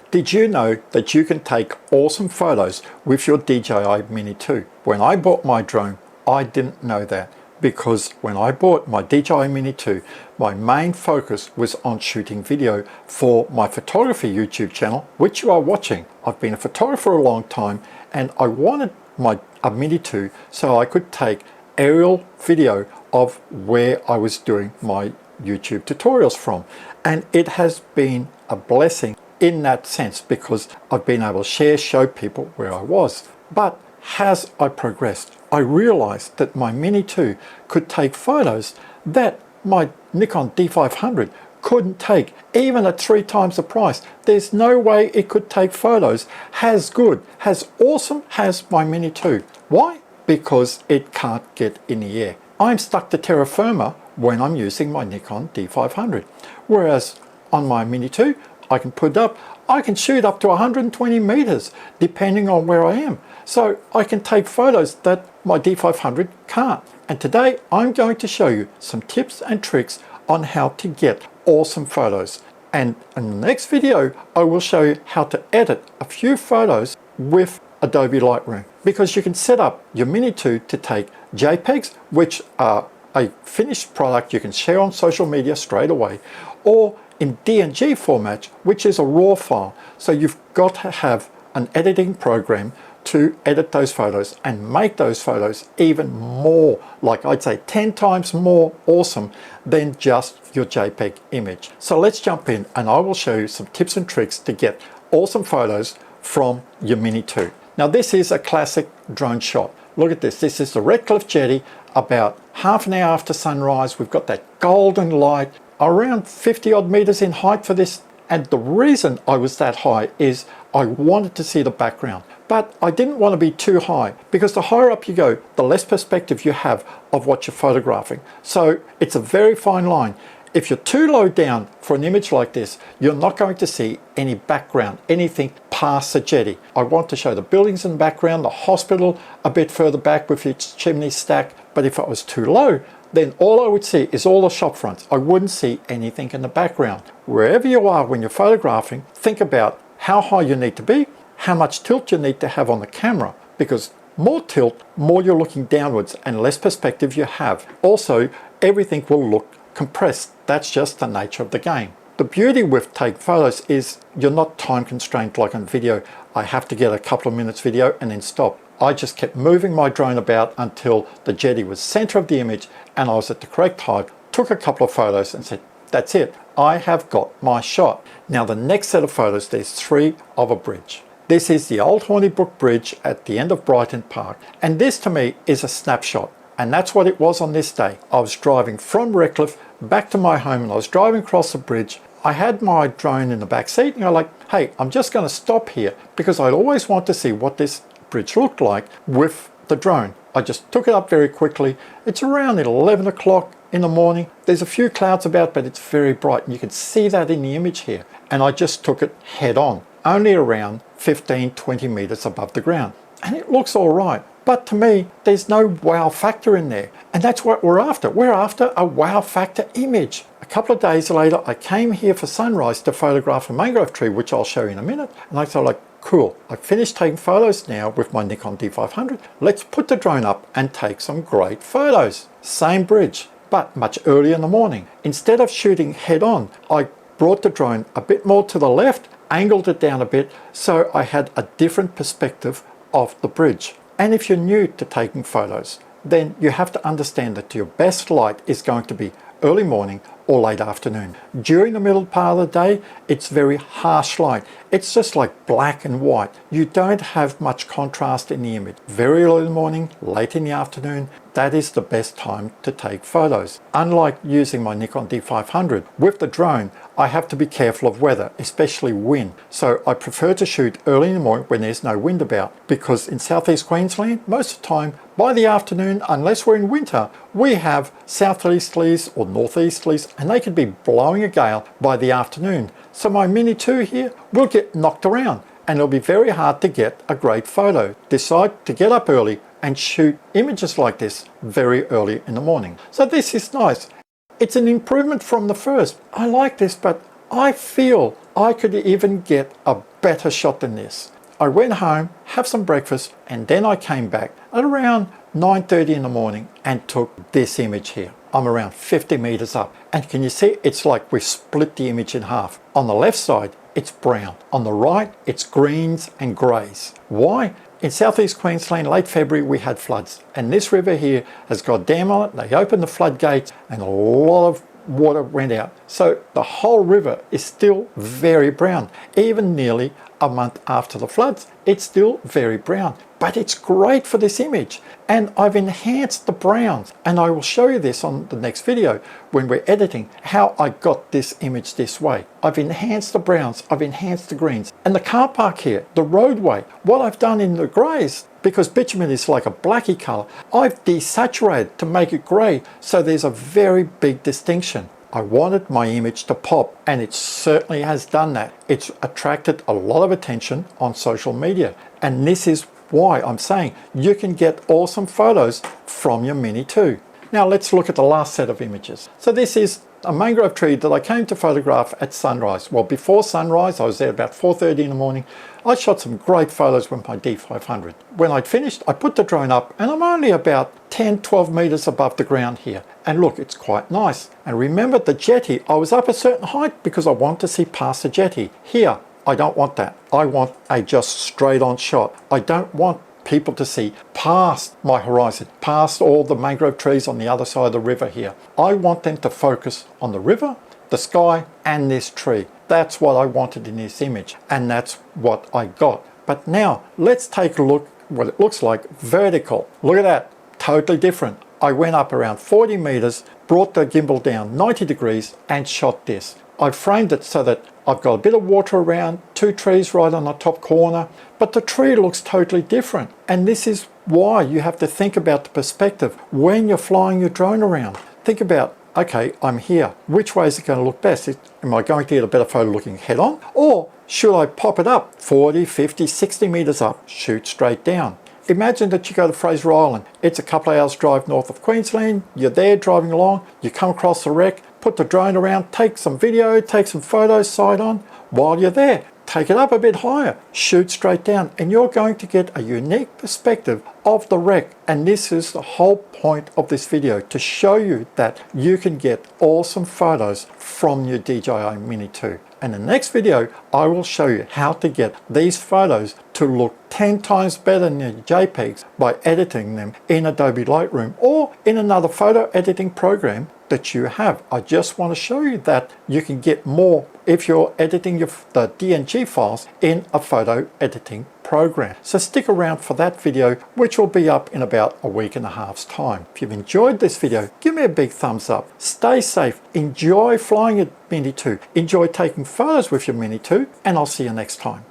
Did you know that you can take awesome photos with your DJI Mini 2? When I bought my drone, I didn't know that, because when I bought my DJI Mini 2, my main focus was on shooting video for my photography YouTube channel, which you are watching. I've been a photographer a long time, and I wanted a Mini 2 so I could take aerial video of where I was doing my YouTube tutorials from. And it has been a blessing in that sense, because I've been able to show people where I was. But as I progressed, I realized that my Mini 2 could take photos that my Nikon D500 couldn't take, even at 3 times the price. There's no way it could take photos as good, as awesome as my Mini 2. Why? Because it can't get in the air. I'm stuck to terra firma when I'm using my Nikon D500. Whereas on my Mini 2, I can put it up, I can shoot up to 120 meters depending on where I am. So I can take photos that my D500 can't. And today I'm going to show you some tips and tricks on how to get awesome photos. And in the next video, I will show you how to edit a few photos with Adobe Lightroom, because you can set up your Mini 2 to take JPEGs, which are a finished product you can share on social media straight away, or in DNG format, which is a raw file. So you've got to have an editing program to edit those photos and make those photos even more, like I'd say 10 times more awesome than just your JPEG image. So let's jump in and I will show you some tips and tricks to get awesome photos from your Mini 2. Now this is a classic drone shot. Look at this. This is the Red Cliff Jetty about half an hour after sunrise. We've got that golden light around 50 odd meters in height for this. And the reason I was that high is I wanted to see the background, but I didn't want to be too high, because the higher up you go, the less perspective you have of what you're photographing. So it's a very fine line. If you're too low down for an image like this, you're not going to see any background, anything past the jetty. I want to show the buildings in the background, the hospital a bit further back with its chimney stack. But if it was too low, then all I would see is all the shop fronts. I wouldn't see anything in the background. Wherever you are when you're photographing, think about how high you need to be, how much tilt you need to have on the camera, because more tilt, more you're looking downwards and less perspective you have. Also, everything will look compressed. That's just the nature of the game. The beauty with take photos is you're not time constrained like on video. I have to get a couple of minutes video and then stop. I just kept moving my drone about until the jetty was center of the image and I was at the correct height, took a couple of photos and said, that's it, I have got my shot. Now the next set of photos, there's 3 of a bridge. This is the old Hornibrook Bridge at the end of Brighton Park. And this to me is a snapshot. And that's what it was on this day. I was driving from Redcliffe back to my home and I was driving across the bridge. I had my drone in the back seat and I'm like, hey, I'm just going to stop here because I'd always want to see what this bridge looked like with the drone. I just took it up very quickly. It's around 11 o'clock in the morning. There's a few clouds about, but it's very bright and you can see that in the image here. And I just took it head on, only around 15-20 meters above the ground. And it looks all right. But to me, there's no wow factor in there. And that's what we're after. We're after a wow factor image. A couple of days later, I came here for sunrise to photograph a mangrove tree, which I'll show you in a minute. And I thought, like, cool, I've finished taking photos now with my Nikon D500. Let's put the drone up and take some great photos. Same bridge, but much earlier in the morning. Instead of shooting head on, I brought the drone a bit more to the left, angled it down a bit, so I had a different perspective of the bridge. And if you're new to taking photos, then you have to understand that your best light is going to be early morning or late afternoon. During the middle part of the day, it's very harsh light. It's just like black and white. You don't have much contrast in the image. Very early in the morning, late in the afternoon, that is the best time to take photos. Unlike using my Nikon D500, with the drone, I have to be careful of weather, especially wind. So I prefer to shoot early in the morning when there's no wind about, because in southeast Queensland, most of the time, by the afternoon, unless we're in winter, we have southeasterlies or northeasterlies, and they could be blowing a gale by the afternoon. So my Mini 2 here will get knocked around and it'll be very hard to get a great photo. Decide to get up early and shoot images like this very early in the morning. So this is nice. It's an improvement from the first. I like this, but I feel I could even get a better shot than this. I went home, have some breakfast, and then I came back at around 9:30 in the morning and took this image here. I'm around 50 meters up, and can you see it's like we split the image in half. On the left side it's brown, on the right it's greens and greys. Why? In southeast Queensland late February we had floods, and this river here has got a dam on it. They opened the floodgates and a lot of water went out, so the whole river is still very brown. Even nearly a month after the floods, it's still very brown, but it's great for this image. And I've enhanced the browns, and I will show you this on the next video when we're editing how I got this image this way. I've enhanced the browns, I've enhanced the greens, and the car park here, the roadway, what I've done in the greys, because bitumen is like a blacky color, I've desaturated to make it gray, so there's a very big distinction. I wanted my image to pop, and it certainly has done that. It's attracted a lot of attention on social media, and this is why I'm saying you can get awesome photos from your Mini 2. Now let's look at the last set of images. So this is a mangrove tree that I came to photograph at sunrise. Well, before sunrise, I was there about 4:30 in the morning. I shot some great photos with my D500. When I'd finished, I put the drone up, and I'm only about 10-12 meters above the ground here. And look, it's quite nice. And remember the jetty, I was up a certain height because I want to see past the jetty. Here, I don't want that. I want a just straight on shot. I don't want people to see past my horizon, past all the mangrove trees on the other side of the river here. I want them to focus on the river, the sky, and this tree. That's what I wanted in this image, and that's what I got. But now let's take a look what it looks like vertical. Look at that, totally different. I went up around 40 meters, brought the gimbal down 90 degrees and shot this. I framed it so that I've got a bit of water around, two trees right on the top corner, but the tree looks totally different. And this is why you have to think about the perspective when you're flying your drone around. Think about, okay, I'm here. Which way is it going to look best? Am I going to get a better photo looking head on? Or should I pop it up 40, 50, 60 meters up, shoot straight down? Imagine that you go to Fraser Island. It's a couple of hours drive north of Queensland. You're there driving along, you come across the wreck, put the drone around, take some video, take some photos side on. While you're there, take it up a bit higher, shoot straight down, and you're going to get a unique perspective of the wreck. And this is the whole point of this video, to show you that you can get awesome photos from your DJI Mini 2. In the next video, I will show you how to get these photos to look 10 times better than your JPEGs by editing them in Adobe Lightroom or in another photo editing program that you have. I just want to show you that you can get more if you're editing the DNG files in a photo editing program. So stick around for that video, which will be up in about a week and a half's time. If you've enjoyed this video, give me a big thumbs up. Stay safe, enjoy flying your Mini 2, enjoy taking photos with your Mini 2, and I'll see you next time.